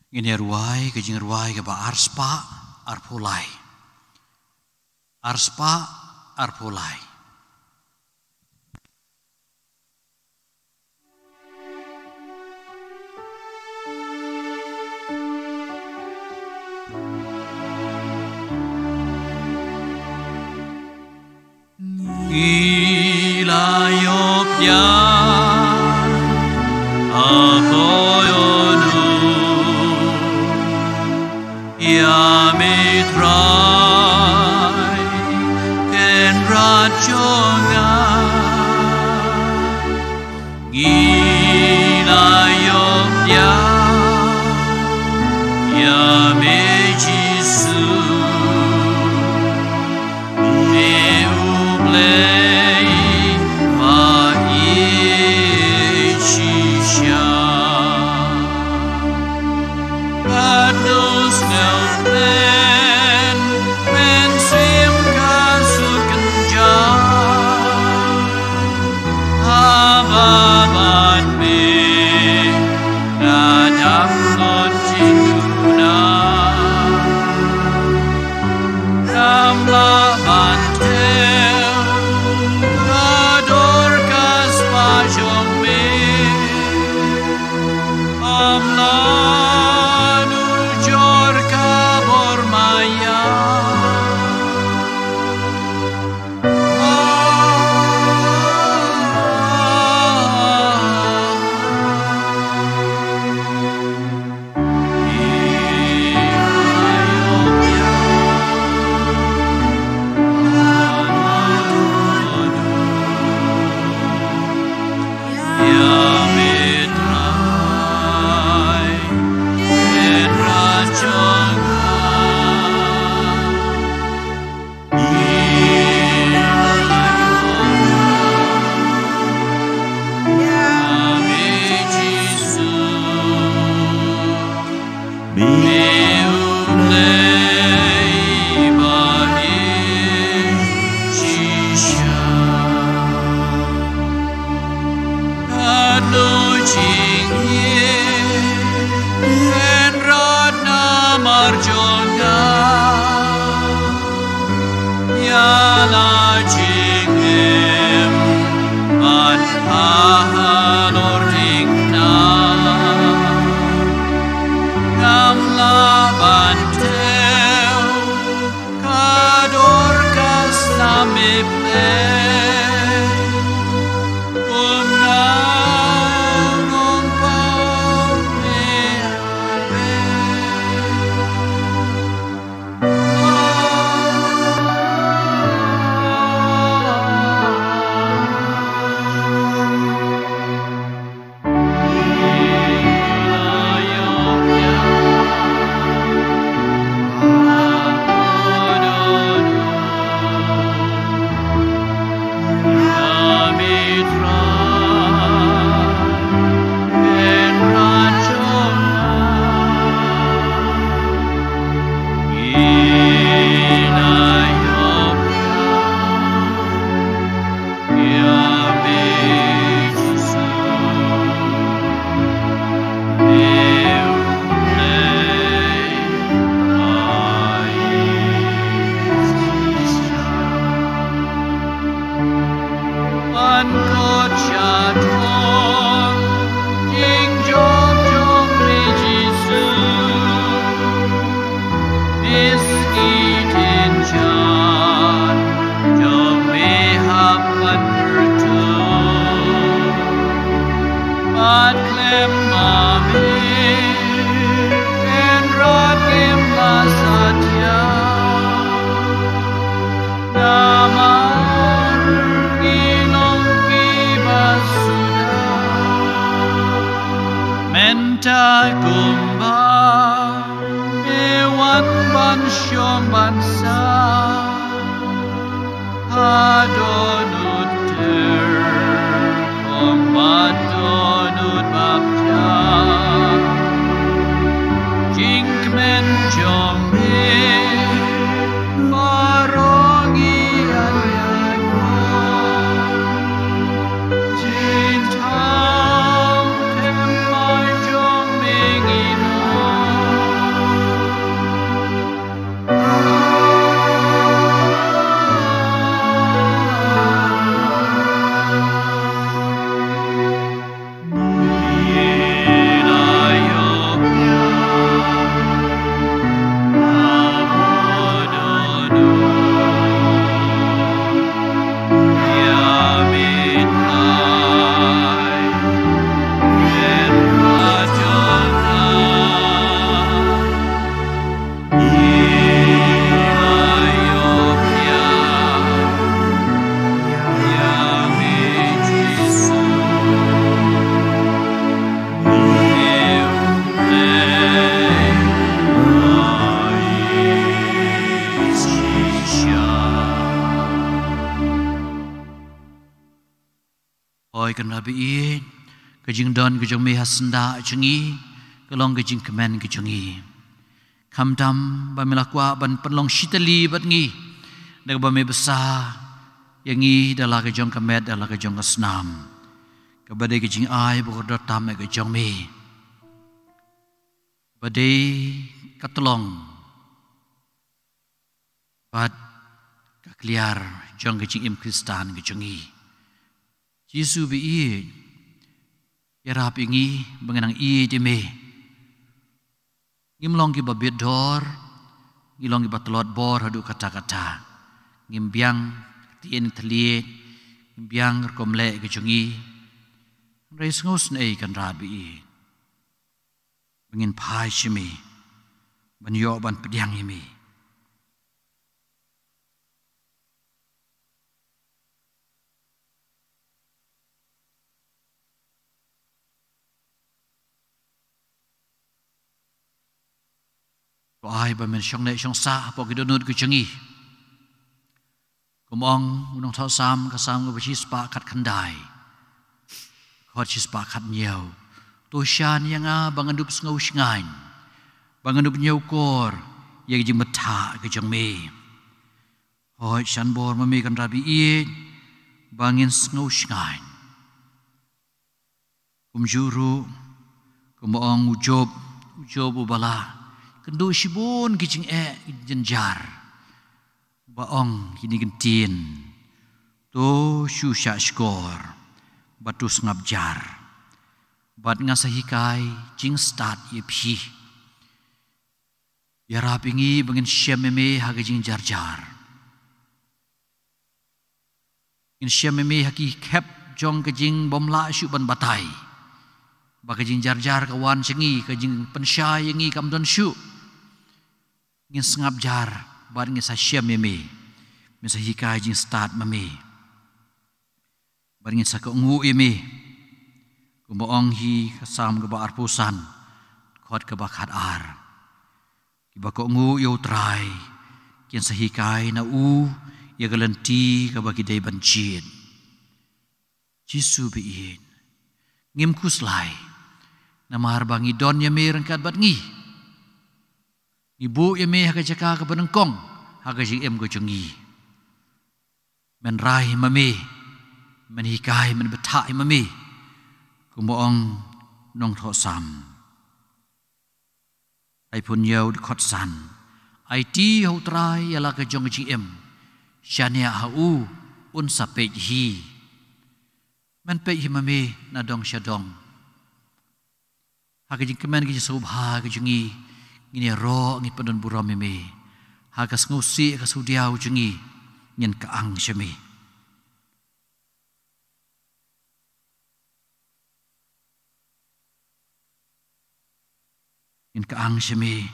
Ini ruai ke jing ruai ke ba arspa arpulai. Arspa arpulai. Ilayop ya apoyonu ya mitrai ken rajonga ilayop ya mejisu Mentai kumba ewan ban syom bansa adonut ter kombatonut bapja jingmen jombe barongi ayago jintang temai joming ino hoi kan rabi i kajing don kajong me hasenda jengi kelong kajing kemen kajongi kamdam ba melakwa ban penlong shitali bat ngi dag ba me besar yang ngi dalah kajong kemet dalah kajong kesnam kabade kajing ai bukor tam kajong me badai katlong bad kakliar jong kajing im Kristan kajongi Yesu bi i ya rap ingi bengenang i di me ngimlong ki babit dor ngilong ki batlot bor hadu kata-kata ngimbiang tien teliet ngimbiang komle kajongi reis ngos nei kan rabi i bengin pai shimi ban yo ban pediang imi ai ba men shong nei shong sa po ki donut ku changi kumong unong thau sam ka sam ko chi spa khat khandai khot chi spa khat nhiều to shan yang a bangandup sngo shngain bangandup nhiều kor ye ji matha ka chang me hoi shan bor ma me kan rabi i bangin sngo shngain kum juru kumong ujob ubala kendo shibun kicing jenjar baong kini gentin to shusha skor batus ngabjar bat ngasahikai jing start ye phi ya rapingi bangin syameme haga jing jarjar in syameme haki kep jong kejing bomla syu ban batai bakajing jarjar kawan cengi kajing pensyai ngi kamdon syu ngin sengap jar bar ngi sasyam meme mesa hikai jing start meme bar ngi sak ngu ime kumboong hi kasam ke ba arpusan khot ke bakhat ar ki ba ko ngu yo trai kin sahikai na u ya galanti ke bagi dai bancin Jisu biin ngim kuslai namar bangi don ya me rangkat bat ngi ibu yame haga jaka ka benengkong haga jing em go jongi men rai mame men hikai men betai mame kumboong nong tho sam ai pun yau de khot san ai ti ho trai yala ka jong jing em shania ha u un sape hi men pe hi mame na dong shadong haga jing kemen ki subha ka jongi ngini ro ngi pedon buram meme hagas ngusi ka sudiau jengi nyen kaang shemi nyen kaang shemi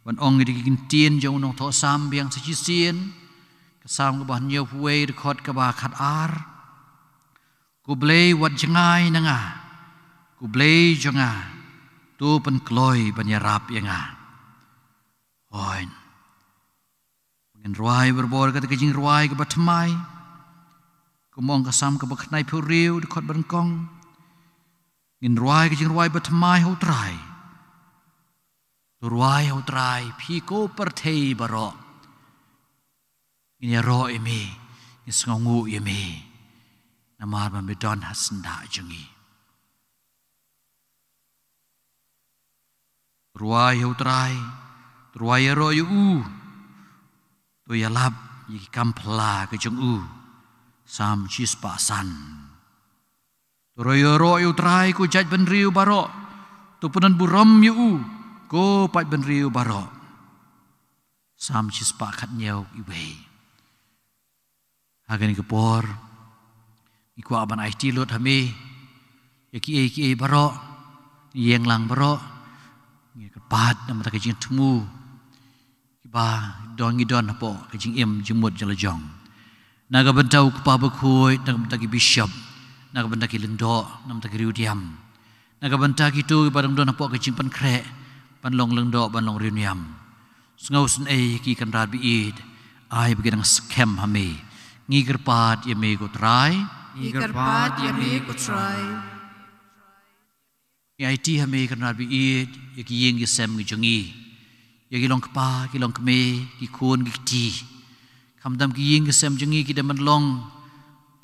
wan ong di gintien jong nong tho sam biang sachi sien ka sam ka ban nhiều puai de khot ka ba khat ar ku blei wat jangai nanga ku blei jonga tu pen kloi ban yarap yanga Oin, mungkin ruai berbor kata kejing ruai ke batmai, kumong kasam ke baknai puriu dekot berengkong, ngin ruai kejing ruai batmai hutrai, tu ruai hutrai piko pertei barok, ngin ya ro imi, ngin sengongu imi, namar membedon hasenda jengi. Ruai hutrai. Ruaya ro yu to ya lab yi kampla ke jong u sam chis pa san to ro yu trai ku jaj ben riu baro to punan buram yu ko pat ben riu baro sam chis pa khat nyau i we hagan ke por i kwa ban ai ti lot hame ya ki baro yeng lang baro ngi ke pat nam ta ke jing tmu ba don ngi don po ke jing em jimut jala jong naga bentau pa bakoi naga bentaki bishop naga bentaki lendo nam ta riu diam naga bentaki tu badang don po ke jing pan kre pan long lendo ban long riu niam sngau sun ki kan rat bi id ai begin scam hame ngi gerpat ye me go trai Ikarpat yami kutrai. IT hame karena bi it yaki yeng ki sem ki jongi yaki long kpa ki long kme ki kun ki ti kamdam ki yeng ki sem jongi ki daman long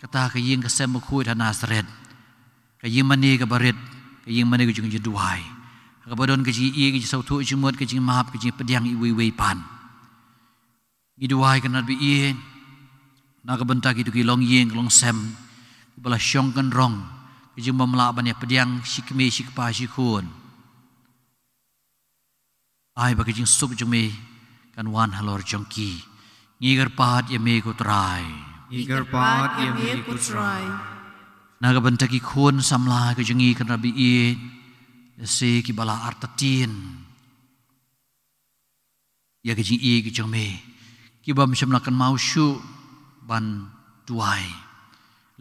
kata ki yeng ki sem khu ta Nazaret ki yeng mani ka baret ki yeng mani ki jongi duai ka badon ki ji i ki sau thu ji mot ki ji mahap ki ji pediang i wei pan ki duai karena bi it na ka benta ki tu ki long yeng long sem bala syong kan rong Kejung memlak banyak pediang sikme sikpa sikun. Ai bagi jing suk jeme kan wan halor jongki. Ngigar pahat yame kutrai. Igar pat yame kutrai. Naga bentaki kun samla kejengi kan rabi i. Se ki bala artatin. Ya kejing i kejong me. Ki bam semlakan mau syu ban duai.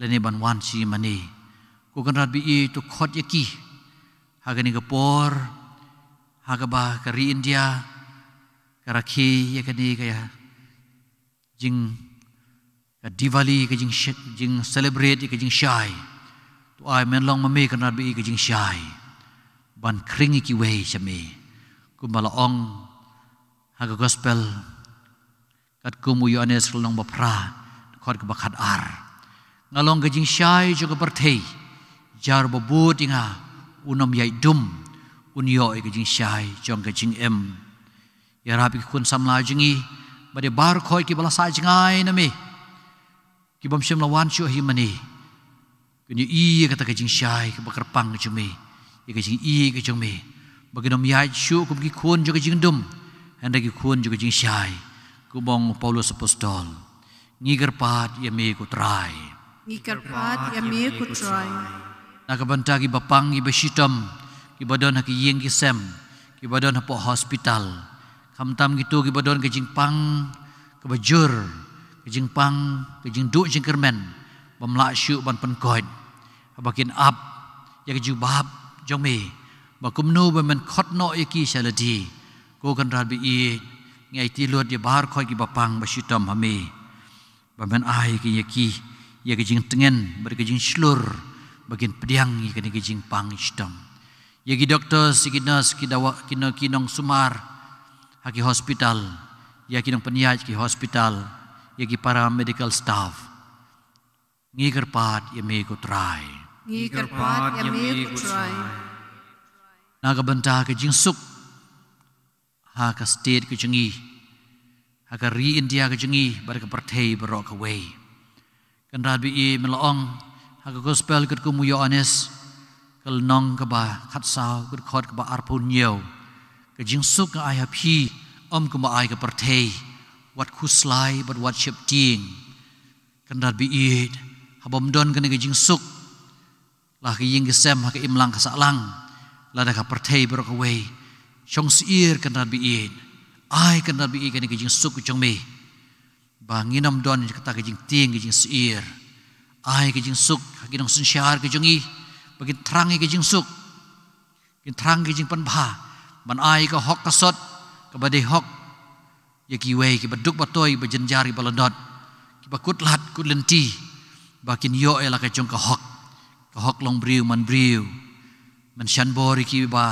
Lene ban wan si mani. Kukan rabi i tu khot yaki. Haga ni kapor. Haga ba kari India. Karaki yakani kaya. Jing Diwali ke jing celebrate ke jing syai. Tu ai men long mame kan rabi i ke jing syai. Ban kring ki wei chame. Kumbala ong haga gospel. Kat kumu Yohanes long bapra. Khot ke bakat ar. Ngalong ke jing syai juga bertei. Jar babut inga unom yai dum unyo ke jing syai jong ke jing em ya rabi kun samla jingi bade bar khoi ki bala sa jingai na me ki bam shem lawan chu hi mani kunyi i kata ke jing syai ke bakar pang ke jume ke jing i ke jong me baginom yai chu kum ki kun jo ke jing dum handa ki kun jo ke jing syai ku bong Paulus apostol ngigar pat ya me ku trai Ikarpat yami kutrai. Nakabanta ki bapang ki besitam ki badon ki yeng ki sem ki badon po hospital kamtam gitu ki badon ke jingpang ke bajur ke jingpang ke jing du jing kermen bamla syu ban pen kod bakin up ya ke jubab jome bakumnu bamen khotno yaki saladi ko kan rabi i ngai ti lot ya bar khoi ki bapang besitam hame bamen ai ki yaki ya ke jing tengen ber ke jing slur bagian pediang ikan jing pang istam. Yagi doktor sigi nurse kidawa kinong sumar haki hospital. Ya kinong peniaj ki hospital. Yagi para medical staff. Ngigar pat yame kutrai. Ikarpat yami kutrai. Naga benta ke jing suk. Haka state ke jengi. Haka ri India ke jengi. Baraka pertei berok away. Kan rabi i melaong. Haga gospel kat kumu Yohanes kal nong ka ba khat sao kat khot ka ba arpun nhiều ka jing suk ka ai hapi ka ba ai ka perthei wat khuslai but wat ship ting kan dar bi it habom don ka jing suk lah ka ying gesem ha ka imlang ka salang la da ka perthei bro ka wei chong siir kan dar bi it ai kan dar bi it ka jing suk chong me ba nginom don ka ta ka jing ting ka jing siir ai ke jing suk kinong sunsyar ke jongi bagin terang ke jing suk kin terang ke jing pan bha ban ai ka hok kasot ka bade hok ya ki wei ki baduk batoi ba jenjari baladot ki bakut lat kut lenti bakin yo ela ka jong ka hok long briu man shan bori ki ba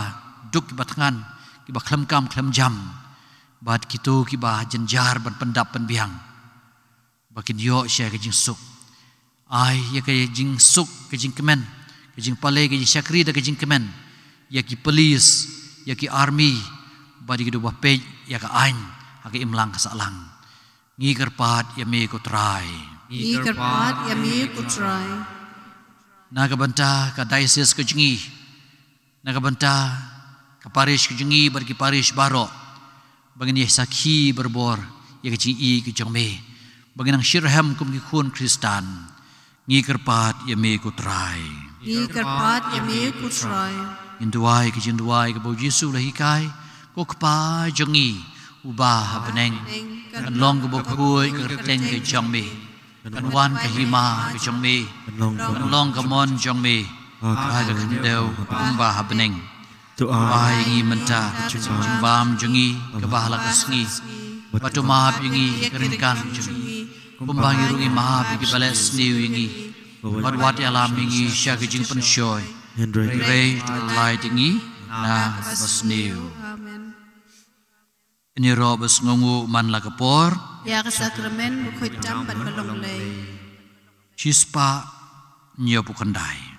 duk ki batangan ki ba khlem kam khlem jam bat kitu ki ba jenjar ban pendap pen biang bakin yo sya ke jing suk ai ya ke jing suk ke jing kemen ke jing pale ke jing syakri da ke jing kemen ya ki police ya ki army badi ke do bape ya ka ain ha ke imlang ka salang ngigar pat ya me ko trai Ikarpat yami kutrai. naga banta ka diocese ke jingi naga banta ka parish ke jingi bar ki parish baro bangin ya sakhi berbor ya ke jing i ke jong me bangin ang shirham kum ki khun kristan Ngigar pat yame kutrai. Ikarpat yami kutrai. Induai ke jinduai ke bau Yesu lahi kai. Ko kpa jongi ubah beneng. Kan long ke bau kui ke teng ke jong me. Kan wan ke hima ke jong me. Kan long ke mon jong me. Kai ke kendeu ubah beneng. Ai ngi menta bam jongi ke bahala kasngi. Batu mahap jongi ke ringkang jongi. Pembangi rungi mahap ki bales niu ingi Wat wat alam ingi sya kejing pensyoy. Hendrik Rei lai tingi na basniu. Amen. Ini robes ngongu man la kapor. Ya ke sakramen bukhoi tam ban balong lei. Chispa nyopu kendai.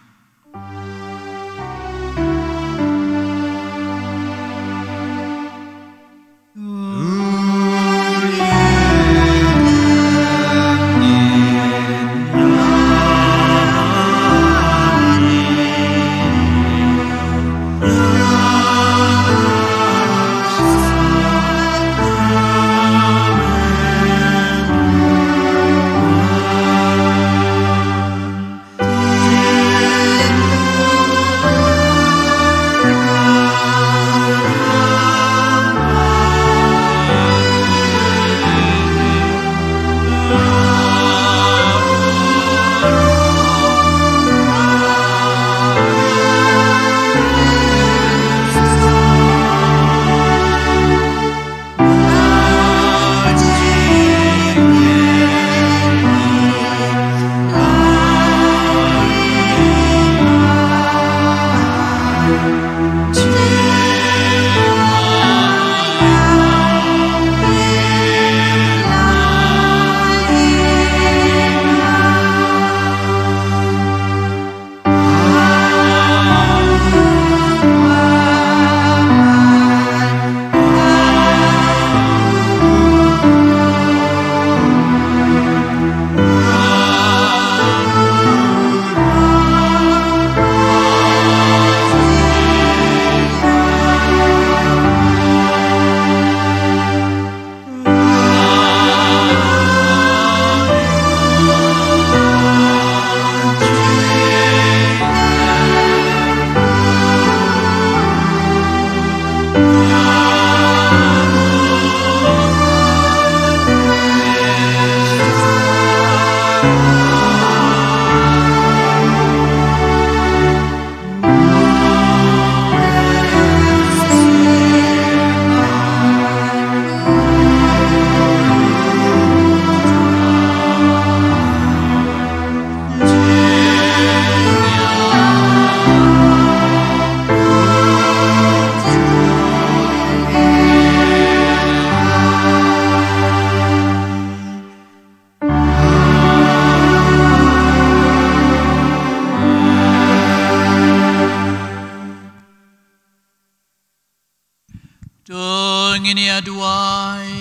Ini aduai.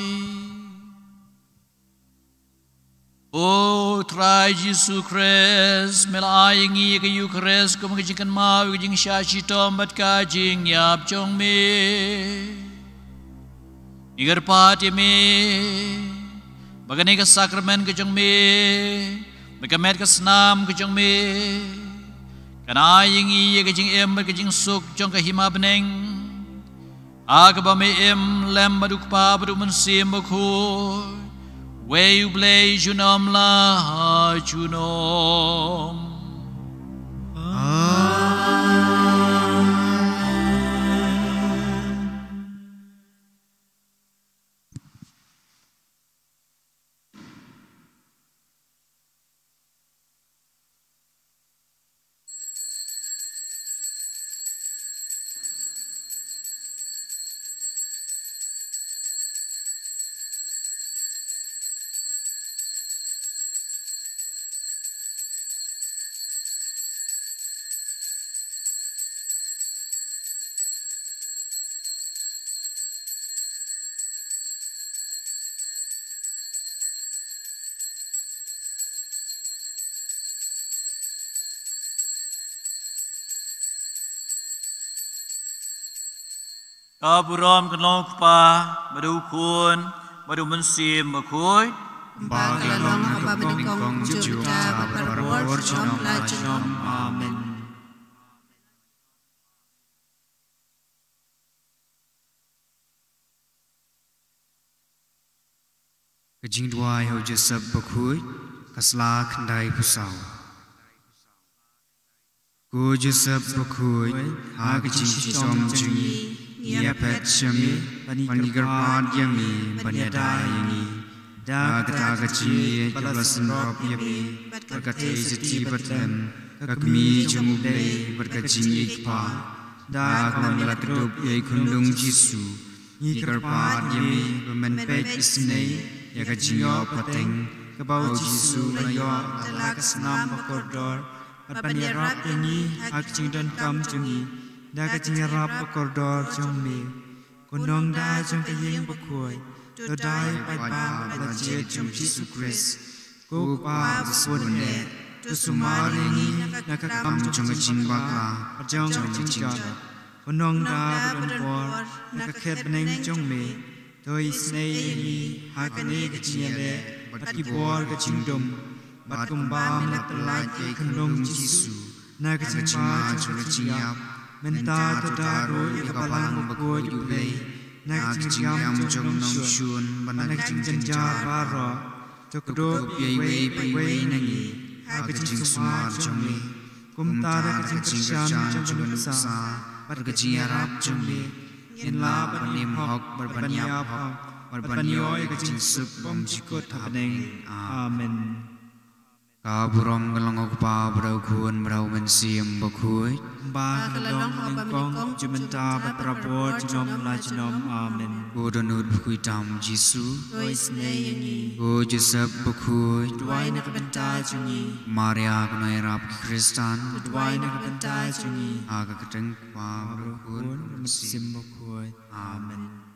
O trai Yesus Kristus melayangi ke Kristus ke mengajikan mau kejing syashi tombat kajing yap jong me. Igar pati me. Bagani ke sakramen kejong me. Bagamet ke senam kejong me. Kanayingi kejing ember kejing suk jong ke hima beneng. Aga ba me em lem baduk pa baduk mensim bakhoy Weu blei junom la junom Kaburam kenong pa badu kun badu mensim bakhoy Bagalang haba bedukong juta berperwar junom la junom. Amen. Kejing duai ho jesab bakhoy kasla khandai pusau Go jesab bakhoy ha kejing chom jingi Ya pet shami panigar pad yami banyada yangi da kata kaci balasan rob yabi berkati seti bertem kakmi jumublei berkaci ikpa da kamelat hidup yai kundung Jisu ni kerpat yami bermenpek isnei ya kajiyo pateng kebau Jisu layo telah kesenam pekordor berpanirap ini hak dan kam jungi da kacingirap pekordor jumi kundung da jung kaying bekoi Dodai pai pa belajar jum Yesus Kristus, ku pa bersune, tu sumaringi nak kam jum jimbaka, jum jinjat, konong da berdor, nak ket beneng jum me, toi snei ni hakane keciele, bat kibor kecindum, bat kumbam nak pelaj konong Yesus, nak kecimba jum keciap, menta tadaru kapalang bekoi jublei. Nak jingam jong nong shun banak jing jar baro tokdo yei wei nangi hak jing smar jong mi kumtara jing shan jong sa par jing arab jong mi yen la panim hok berbanyap hok berbanyoy jing sup bom jikot habneng amen kaburom galong pa brau kun brau mensim bokui ba galong ningkong jumenta patrapor jinom la jinom amen bodonut bukui tam Jisu dois neyengi go Joseph bukui duai nak benta jungi Maria kunai rap Kristan duai nak benta jungi aga keteng pa brau kun mensim bokui amen